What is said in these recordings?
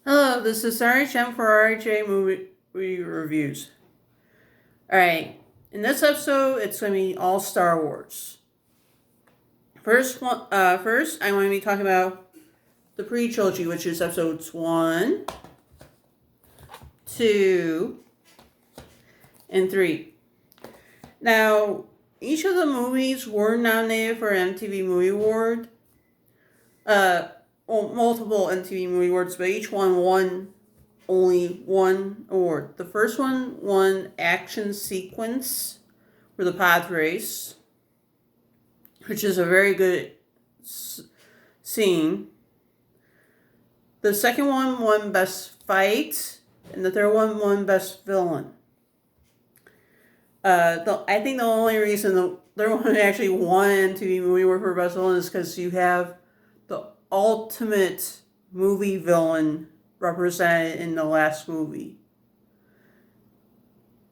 Hello, this is RHM for RHM movie reviews. Alright, in this episode, it's going to be all Star Wars. First, I'm going to be talking about the pre-trilogy, which is episodes 1, 2, and 3. Now, each of the movies were nominated for an MTV Movie Award. Multiple MTV Movie Awards, but each one won only one award. The first one won Action Sequence for the pod race, which is a very good scene. The second one won Best Fight, and the third one won Best Villain. I think the only reason the third one actually won MTV Movie Award for Best Villain is because you have the ultimate movie villain represented in the last movie.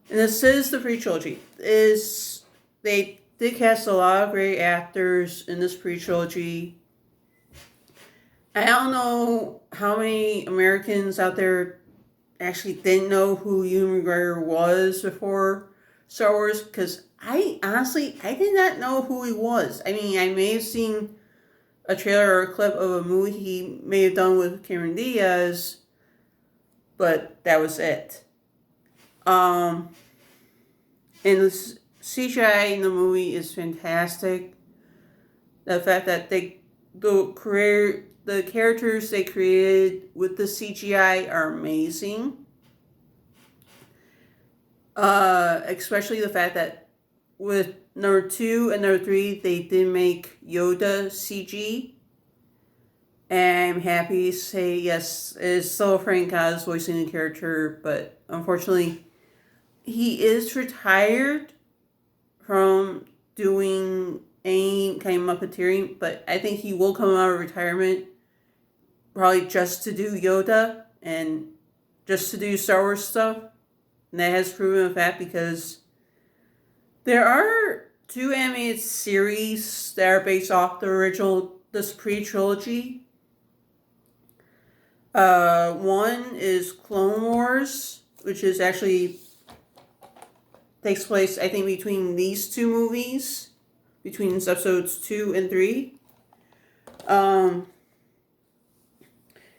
And this is the pre-trilogy. They did cast a lot of great actors in this pre-trilogy. I don't know how many Americans out there actually didn't know who Ewan McGregor was before Star Wars, because I did not know who he was. I mean, I may have seen a trailer or a clip of a movie he may have done with Cameron Diaz, but that was it. And the CGI in the movie is fantastic. The fact that the characters they created with the CGI are amazing. Especially the fact that with number 2 and number 3, they did make Yoda CG. And I'm happy to say, yes, it's still Frank Oz voicing the character, but unfortunately, he is retired from doing any kind of Muppeteering, but I think he will come out of retirement probably just to do Yoda and just to do Star Wars stuff. And that has proven a fact because there are 2 animated series that are based off the original, this pre-trilogy. One is Clone Wars, which is actually takes place, I think, between these 2 movies, between episodes 2 and 3.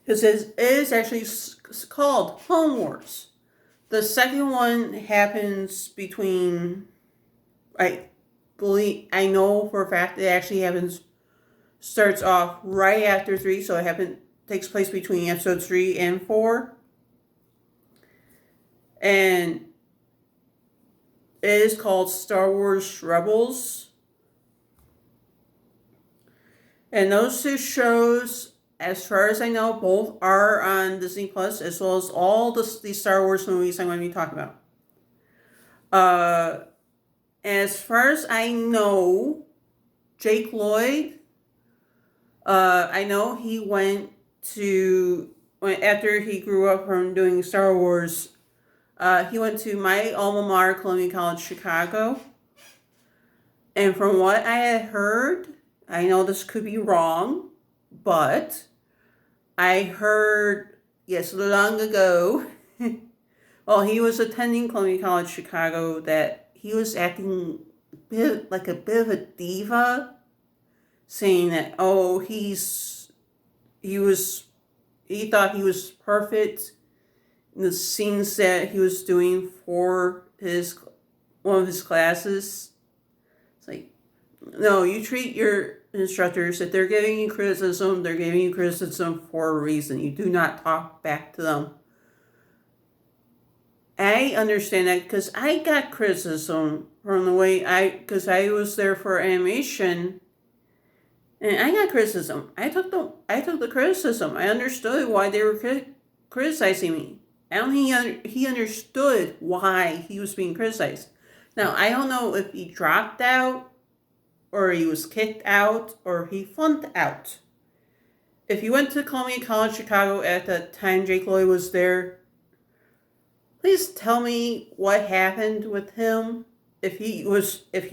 Because it is actually called Clone Wars. The second one happens between, I know for a fact it actually starts off right after 3, so it takes place between episodes 3 and 4. And it is called Star Wars Rebels. And those 2 shows, as far as I know, both are on Disney Plus, as well as all the Star Wars movies I'm going to be talking about. As far as I know, Jake Lloyd, I know he after he grew up from doing Star Wars, he went to my alma mater, Columbia College, Chicago. And from what I had heard, I know this could be wrong, but I heard, yes, long ago, while he was attending Columbia College, Chicago, that he was acting like a bit of a diva, saying that, he thought he was perfect in the scenes that he was doing for one of his classes. It's like, no, you treat your instructors, if they're giving you criticism, they're giving you criticism for a reason. You do not talk back to them. I understand that because I got criticism from the way because I was there for animation, and I got criticism. I took the criticism. I understood why they were criticizing me. I don't think he understood why he was being criticized. Now, I don't know if he dropped out, or he was kicked out, or he flunked out. If you went to Columbia College, Chicago at the time Jake Lloyd was there, please tell me what happened with him. If he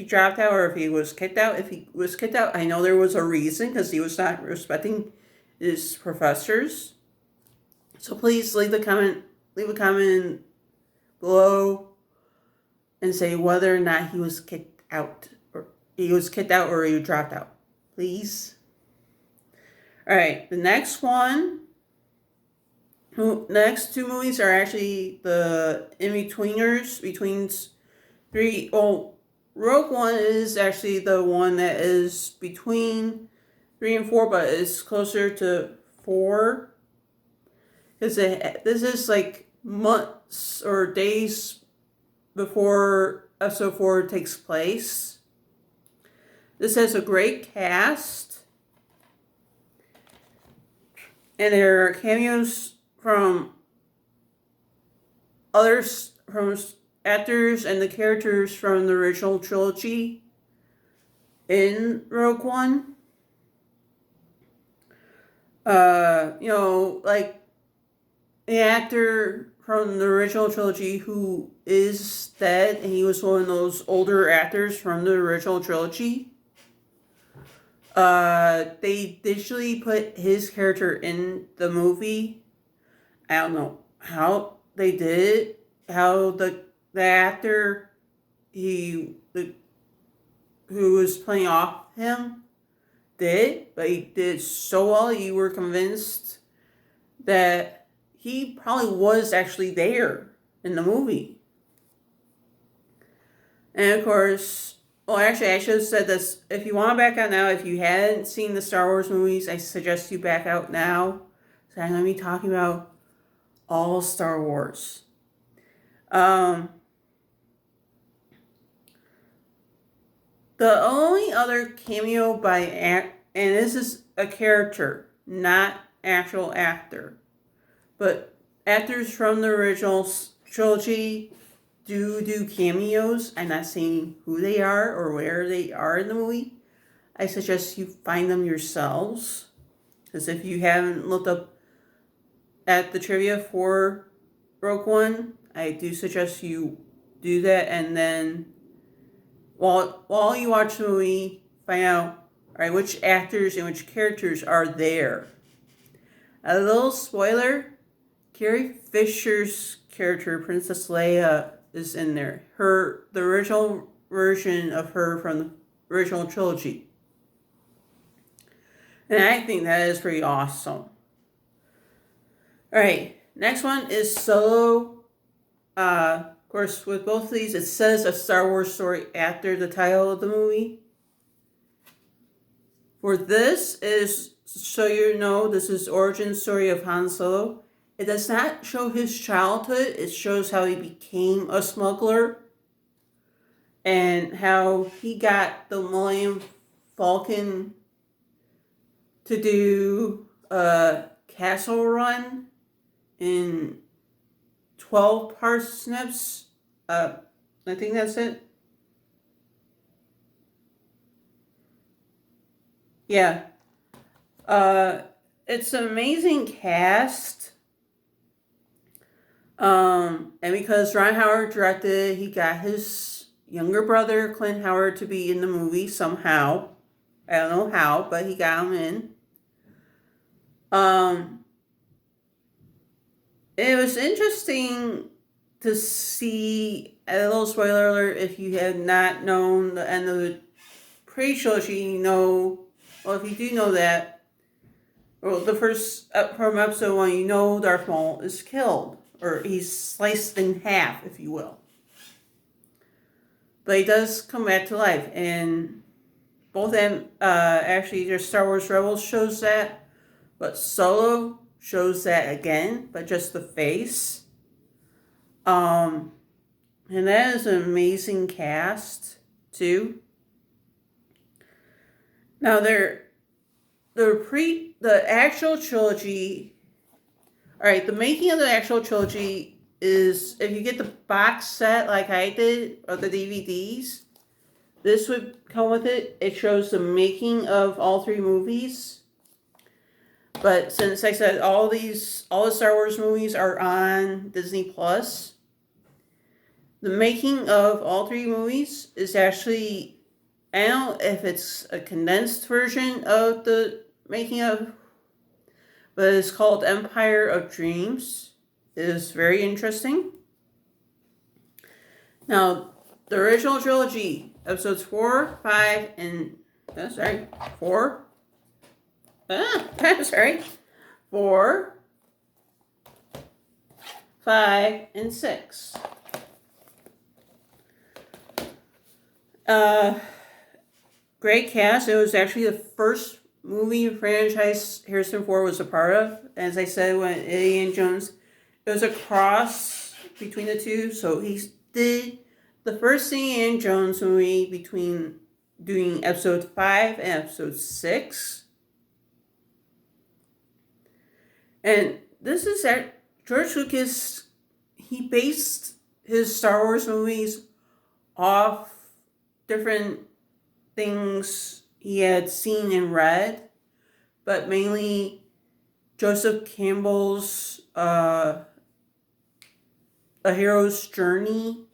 dropped out or if he was kicked out. If he was kicked out, I know there was a reason, because he was not respecting his professors. So please leave a comment below and say whether or not he was kicked out or he dropped out. Please. All right, the next two movies are actually the in-betweeners between three. Well, Rogue One is actually the one that is between 3 and 4, but it's closer to 4. Because this is like months or days before episode 4 takes place. This has a great cast. And there are cameos from actors and the characters from the original trilogy in Rogue One. Like the actor from the original trilogy who is dead, and he was one of those older actors from the original trilogy. They digitally put his character in the movie. I don't know how they did it. How the actor who was playing off him did, but he did so well. You were convinced that he probably was actually there in the movie. And of course, well, actually, I should have said this. If you want to back out now, if you hadn't seen the Star Wars movies, I suggest you back out now. So I'm going to be talking about all Star Wars. The only other cameo and this is a character, not actual actor, but actors from the original trilogy do cameos. I'm not saying who they are or where they are in the movie. I suggest you find them yourselves, because if you haven't looked up at the trivia for Rogue One, I do suggest you do that, and then while you watch the movie, find out, all right, which actors and which characters are there. A little spoiler, Carrie Fisher's character, Princess Leia, is in there. The original version of her from the original trilogy. And I think that is pretty awesome. Alright, next one is Solo. Of course, with both of these, it says a Star Wars story after the title of the movie. For this is, so you know, this is origin story of Han Solo. It does not show his childhood. It shows how he became a smuggler and how he got the Millennium Falcon to do a castle run in 12 parsnips. I think that's it. Yeah. It's an amazing cast. And because Ron Howard directed it, he got his younger brother, Clint Howard, to be in the movie somehow. I don't know how, but he got him in. It was interesting to see, a little spoiler alert, if you had not known the end of the pre-trilogy, well, if you do know that, well, the first, from episode 1, Darth Maul is killed, or he's sliced in half, if you will. But he does come back to life, and both them, actually, their Star Wars Rebels shows that, but Solo shows that again, but just the face. And that is an amazing cast, too. Now, the actual trilogy, alright, the making of the actual trilogy is, if you get the box set like I did, of the DVDs, this would come with it. It shows the making of all 3 movies. But since I said all the Star Wars movies are on Disney Plus, the making of all 3 movies is actually, I don't know if it's a condensed version of the making of, but it's called Empire of Dreams. It is very interesting. Now, the original trilogy, episodes 4, 5, and 4. Sorry, 4, 5, and 6. Great cast. It was actually the first movie franchise Harrison Ford was a part of. As I said, when Indiana Jones, it was a cross between the two. So he did the first Indiana Jones movie between doing episode 5 and episode 6. And this is that George Lucas, he based his Star Wars movies off different things he had seen and read, but mainly Joseph Campbell's A Hero's Journey.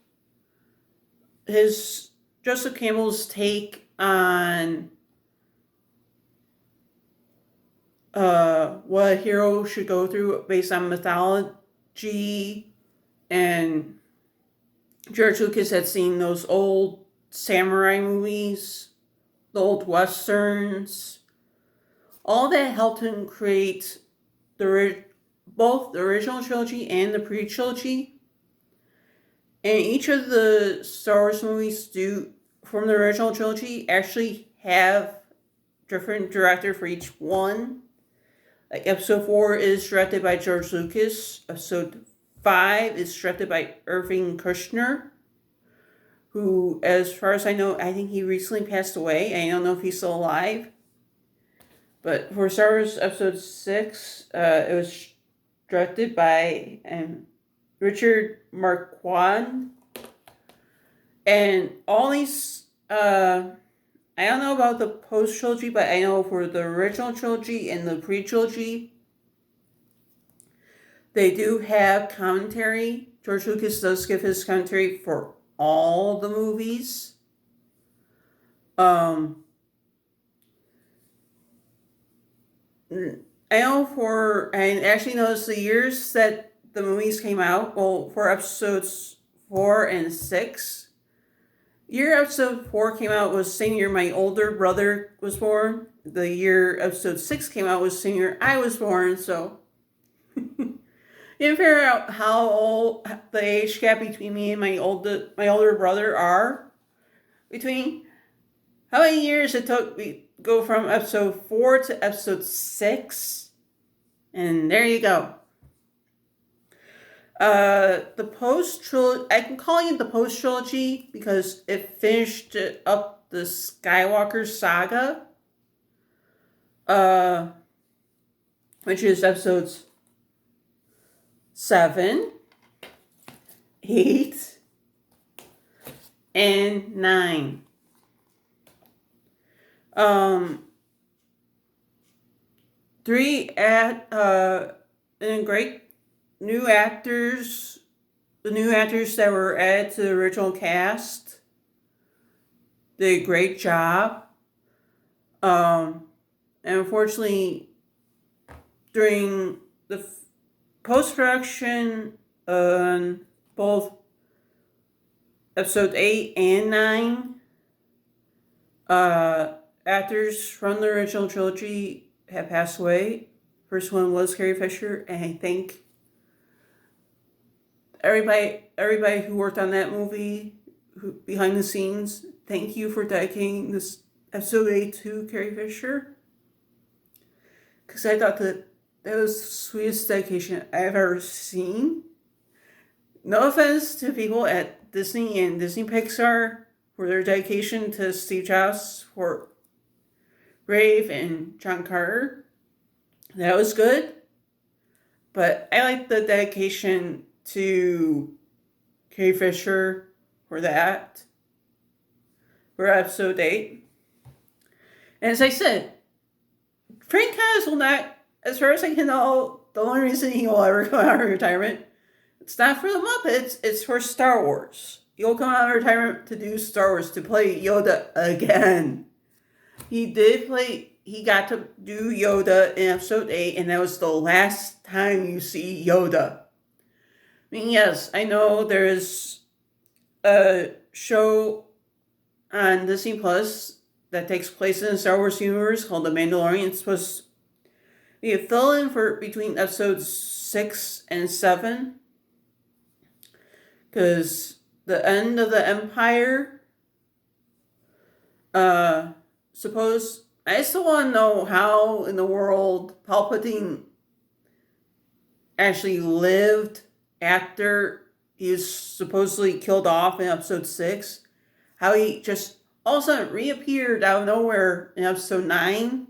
Joseph Campbell's take on what a hero should go through based on mythology, and George Lucas had seen those old samurai movies, the old westerns. All that helped him create both the original trilogy and the pre-trilogy. And each of the Star Wars movies from the original trilogy actually have different director for each one. Like episode 4 is directed by George Lucas. Episode 5 is directed by Irving Kushner, who, as far as I know, I think he recently passed away. I don't know if he's still alive. But for Star Wars Episode 6, it was directed by Richard Marquand. And all these, I don't know about the post-trilogy, but I know for the original trilogy and the pre-trilogy, they do have commentary. George Lucas does give his commentary for all the movies. I actually noticed the years that the movies came out. Well, for episodes 4 and 6, year episode 4 came out was the same year my older brother was born. The year episode 6 came out was the same year I was born, so you can figure out how old the age gap between me and my older brother are. Between how many years it took me to go from episode 4 to episode 6. And there you go. The post-trilogy, I can call it the post-trilogy because it finished up the Skywalker saga. Which is episodes 7, 8, and 9. And great new actors. The new actors that were added to the original cast did a great job. And unfortunately, during the post-production on both episode 8 and 9, actors from the original trilogy have passed away. First one was Carrie Fisher, and I thank everybody who worked on that movie, behind the scenes. Thank you for dedicating this episode 8 to Carrie Fisher, because I thought that was the sweetest dedication I've ever seen. No offense to people at Disney and Disney Pixar for their dedication to Steve Jobs, for Brave and John Carter. That was good. But I like the dedication to Carrie Fisher for that. For episode 8. And as I said, Frank Oz will not, as far as I can know, the only reason he will ever come out of retirement, it's not for the Muppets, it's for Star Wars. He'll come out of retirement to do Star Wars, to play Yoda again. He did play he got to do Yoda in episode 8, and that was the last time you see Yoda. I mean, yes, I know there's a show on Disney Plus that takes place in the Star Wars universe called The Mandalorian. It's supposed to be a fill-in for between episodes 6 and 7. Because the end of the Empire, I still want to know how in the world Palpatine actually lived after he was supposedly killed off in episode 6. How he just all of a sudden reappeared out of nowhere in episode 9.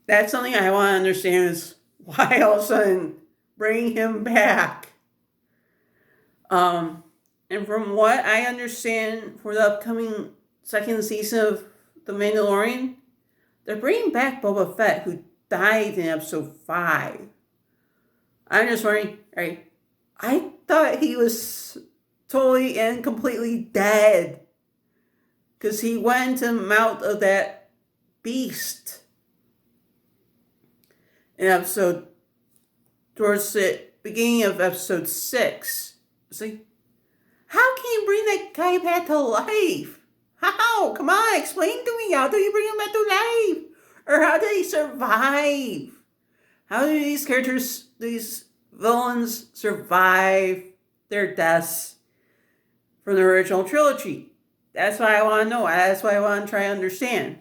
That's something I want to understand is why all of a sudden bring him back. And from what I understand for the upcoming second season of The Mandalorian, they're bringing back Boba Fett, who died in episode 5. I'm just wondering, right? I thought he was totally and completely dead. Because he went into the mouth of that beast in episode, towards the beginning of episode 6. It's like, how can you bring that guy back to life? How? Come on, explain to me. How do you bring him back to life? Or how did he survive? How do these characters, these villains, survive their deaths from the original trilogy? That's what I want to know. That's what I want to try to understand.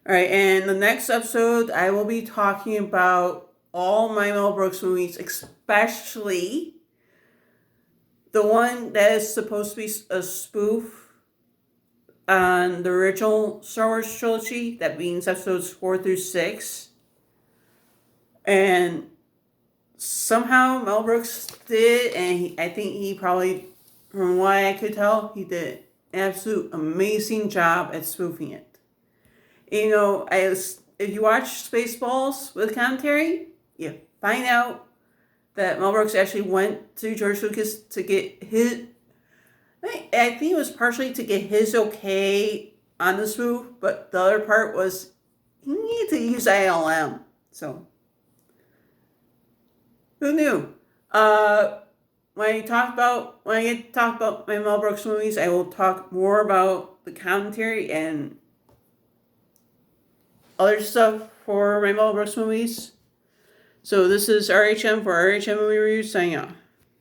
Alright, and the next episode, I will be talking about all my Mel Brooks movies, especially the one that is supposed to be a spoof on the original Star Wars trilogy, that means episodes 4 through 6. And somehow Mel Brooks did, and I think he probably, from what I could tell, he did an absolute amazing job at spoofing it. You know, if you watch Spaceballs with commentary, you find out that Mel Brooks actually went to George Lucas to get his, I think it was partially to get his okay on the spoof, but the other part was he needed to use ILM. So, who knew? When I get to talk about my Mel Brooks movies, I will talk more about the commentary and other stuff for my Mel Brooks movies. So this is RHM for RHM Movie Reviews, signing off.